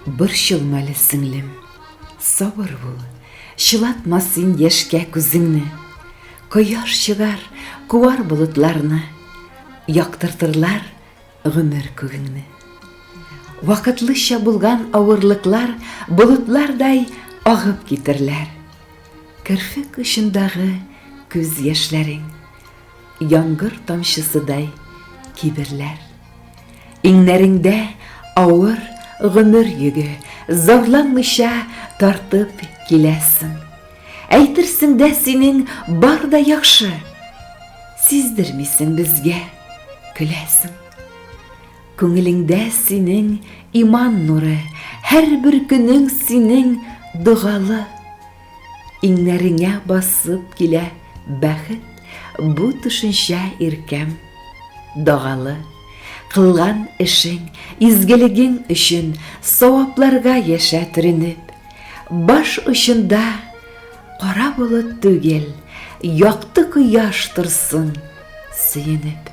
Борчылмалы сіңлім, сабыр бол, шылатмасын ешке күзіңні. Кояш шығар, куар бұлытларны, яқтыртырлар ғүмір көгіңні. Вақытлыша булган ауырлыклар бұлытлардай ағып кетірлер. Кірфік ұшындағы күз ешлерің, яңғыр тамшысыдай кибірлер. Иңнәріңдә ауыр ғүмір йөгі, зарланмыша тартып келесің. Әйтерсің дә синең бар да яхшы, сиздермисең безгә көләсең. Күңелеңдә синең иман нуры, һәр бер көнең синең догалы. Иңнәреңә басып килә бәхет, бу төшенчә иркәм догалы. Кылган эшең, изгелегең өчен савапларга яшә төренеп, баш очында кара болыт түгел, якты кояш торсын сөенеп.